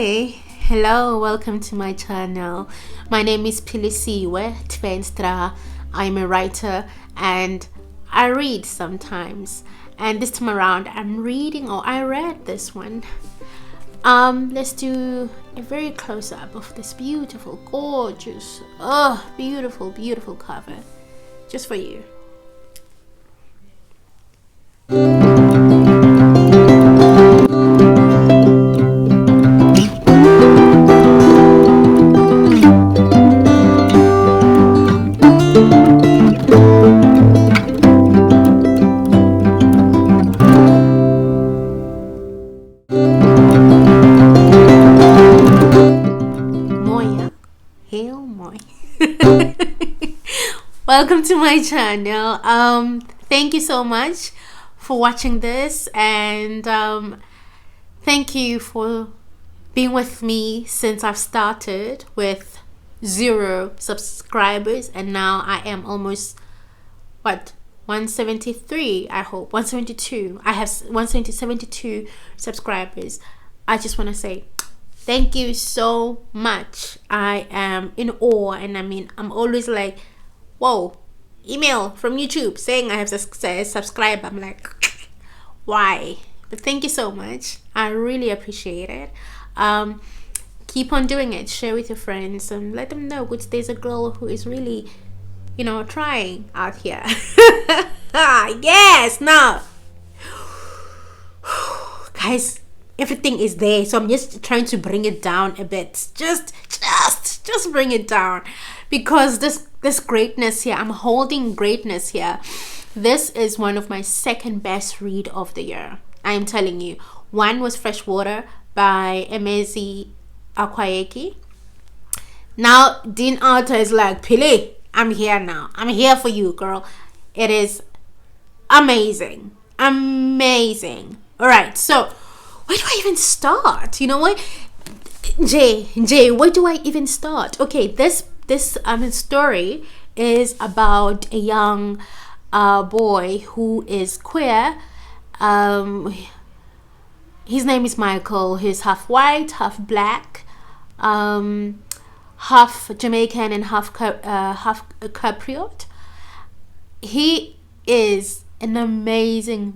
Hi, hello, welcome to my channel. My name is Pilisiwe Tvenstra. I'm a writer and I read sometimes. And this time around, I read this one. Let's do a very close up of this beautiful, gorgeous, beautiful cover just for you. Welcome to my channel. Thank you so much for watching this, and thank you for being with me since I've started with 0 subscribers, and now I am almost 173. I hope 172. I have 172 subscribers. I just want to say thank you so much. I am in awe, and I'm always like, whoa, email from YouTube saying I have subscribed. I'm like, why? But thank you so much. I really appreciate it. Keep on doing it. Share with your friends and let them know which there's a girl who is really, trying out here. Yes, now, guys, everything is there, so I'm just trying to bring it down a bit. Just bring it down, because this greatness here, I'm holding greatness here. This is one of my second best read of the year. I am telling you. One was Freshwater by Emezi Akwayeki. Now Dean Atta is like, Pili, I'm here now. I'm here for you, girl. It is amazing. Amazing. Alright, so where do I even start? You know what? Jay, where do I even start? Okay, this story is about a young boy who is queer. His name is Michael. He's half white, half black, half Jamaican, and half Cypriot. He is an amazing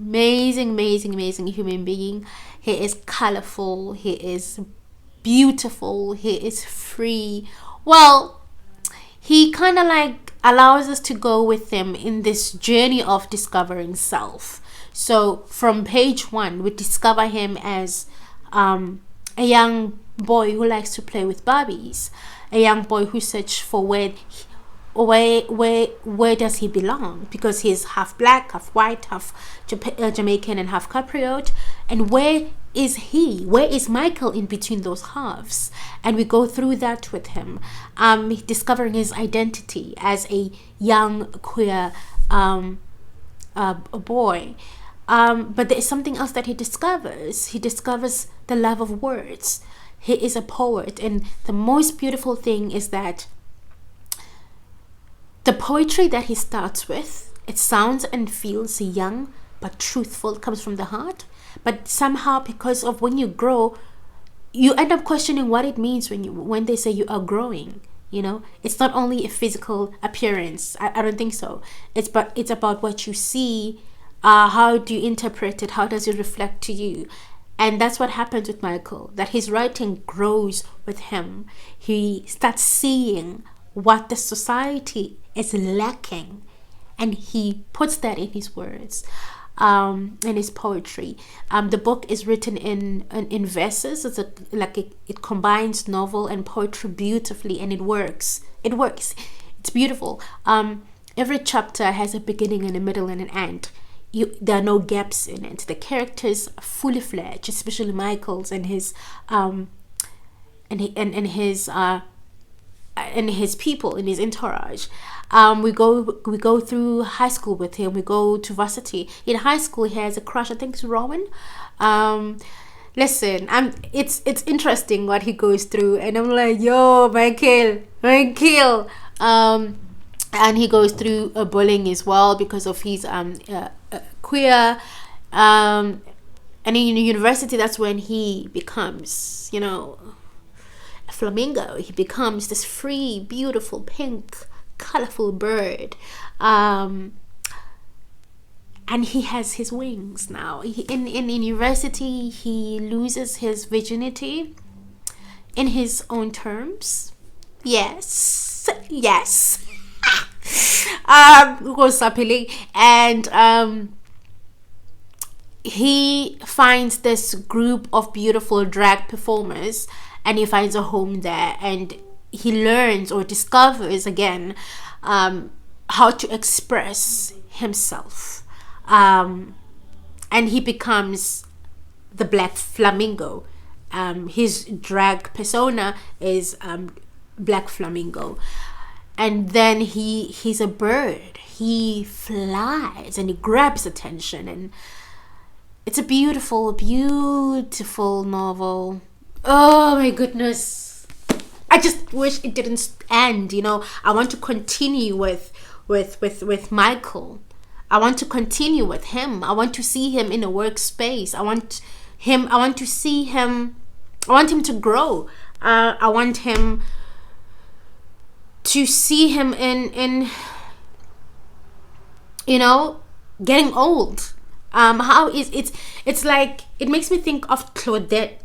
human being. He is colorful. He is beautiful. He is free. Well, he kind of like allows us to go with him in this journey of discovering self. So from page 1, we discover him as a young boy who likes to play with Barbies, a young boy who searches for where does he belong, because he's half black, half white, half Jamaican, and half Cypriot. And where is he? Where is Michael in between those halves? And we go through that with him, discovering his identity as a young queer boy. But there is something else that he discovers. He discovers the love of words. He is a poet, and the most beautiful thing is that the poetry that he starts with, it sounds and feels young but truthful. It comes from the heart. But somehow, because of when you grow, you end up questioning what it means when they say you are growing. It's not only a physical appearance. I don't think so. It's about what you see. How do you interpret it? How does it reflect to you? And that's what happens with Michael, that his writing grows with him. He starts seeing what the society is lacking, and he puts that in his words, in his poetry. The book is written in verses. It combines novel and poetry beautifully, and it works. It's beautiful. Every chapter has a beginning and a middle and an end. There are no gaps in it. The characters are fully fledged, especially Michael's and his and his people, in his entourage. We go through high school with him. We go to varsity. In high school, he has a crush. I think it's Rowan. Listen, it's interesting what he goes through, and I'm like, yo, Michael. And he goes through bullying as well because of his queer. And in university, that's when he becomes, flamingo. He becomes this free, beautiful, pink, colorful bird. And he has his wings now. In university, he loses his virginity in his own terms. Yes. And he finds this group of beautiful drag performers, and he finds a home there, and he learns or discovers again how to express himself, and he becomes the Black Flamingo. His drag persona is Black Flamingo. And then he's a bird. He flies and he grabs attention, and it's a beautiful, beautiful novel. Oh my goodness. I just wish it didn't end, I want to continue with Michael. I want to continue with him. I want to see him in a workspace. I want him to grow. I want him to see him in getting old. How is it's like, it makes me think of Claudette,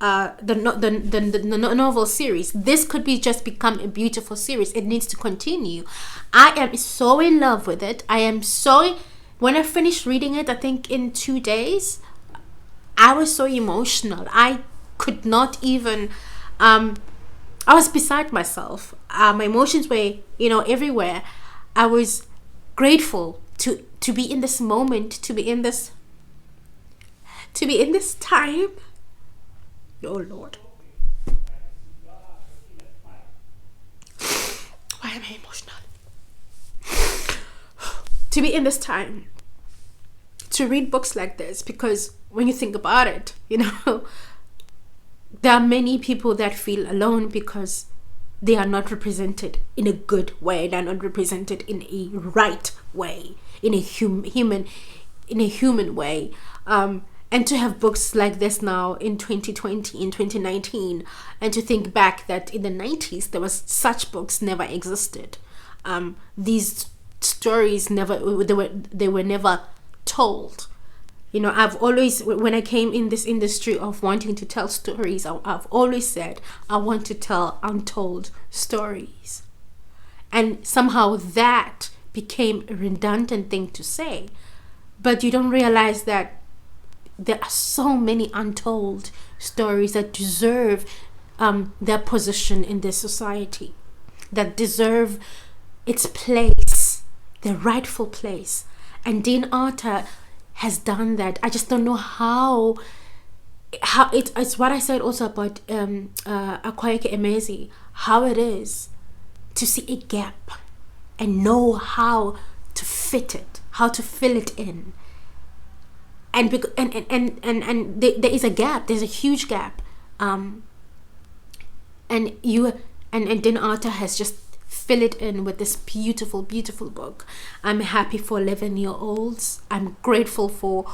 the novel series. This could be just become a beautiful series. It needs to continue. I am so in love with it. When I finished reading it, I think in 2 days, I was so emotional. I could not even I was beside myself. My emotions were, everywhere. I was grateful to be in this moment, to be in this time. Oh Lord. Why am I emotional? To be in this time, to read books like this, because when you think about it, there are many people that feel alone because they are not represented in a good way. They're not represented in a right way, in a human way. And to have books like this now in 2020, in 2019, and to think back that in the 90s there was such books never existed. These stories they were never told. I've always, when I came in this industry of wanting to tell stories, I've always said I want to tell untold stories. And somehow that became a redundant thing to say. But you don't realize that there are so many untold stories that deserve their position in this society, that deserve its place, their rightful place. And Dean Atta has done that. I just don't know how it's what I said also about Akwaeke Emezi, how it is to see a gap and know how to fit it, how to fill it in. And there is a gap, there's a huge gap. And Dean Atta has just fill it in with this beautiful, beautiful book. I'm happy for 11-year-olds. I'm grateful for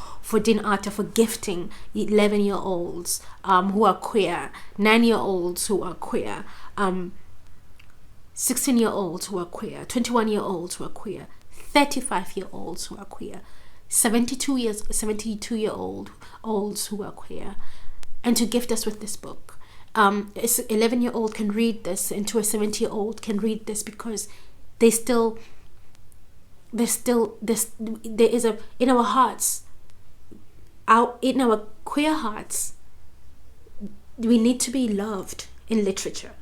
Dean Atta for gifting 11-year-olds who are queer, 9-year-olds who are queer, 16-year-olds who are queer, 21-year-olds who are queer, 35-year-olds who are queer, 72-year-olds who are queer, and to gift us with this book. An 11-year-old can read this, and to a 70-year-old can read this, because there is in our hearts, in our queer hearts, we need to be loved in literature.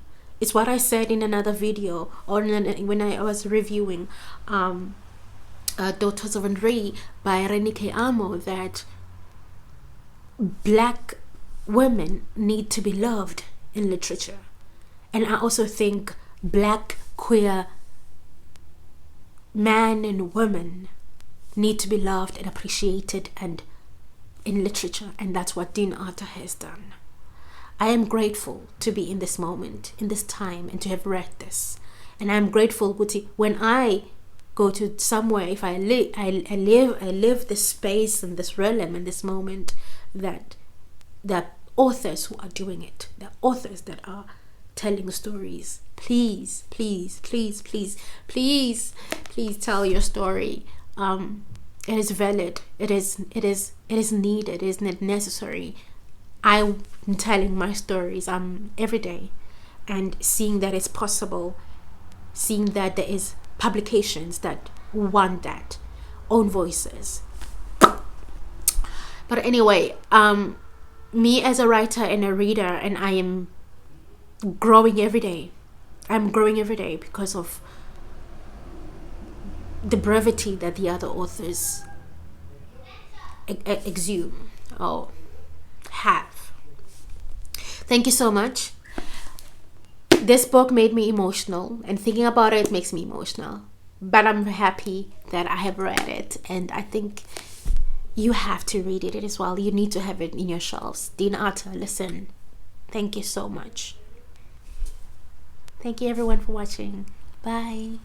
It's what I said in another video, or when I was reviewing Daughters of Henri by Renike Amo, that Black women need to be loved in literature. And I also think Black queer men and women need to be loved and appreciated and in literature, and that's what Dean Atta has done. I am grateful to be in this moment, in this time, and to have read this. And I'm grateful when I go to somewhere, if I live this space and this realm and this moment, that authors who are doing it. The authors that are telling stories. Please, please, please, please, please, please tell your story. It is valid. It is needed. It is necessary. I'm telling my stories every day, and seeing that it's possible, seeing that there is publications that want that, own voices. But anyway, me as a writer and a reader, and I am growing every day. I'm growing every day because of the brevity that the other authors exude or have. Thank you so much. This book made me emotional, and thinking about it makes me emotional. But I'm happy that I have read it, and I think you have to read it as well. You need to have it in your shelves. Dean Atta, listen. Thank you so much. Thank you everyone for watching. Bye.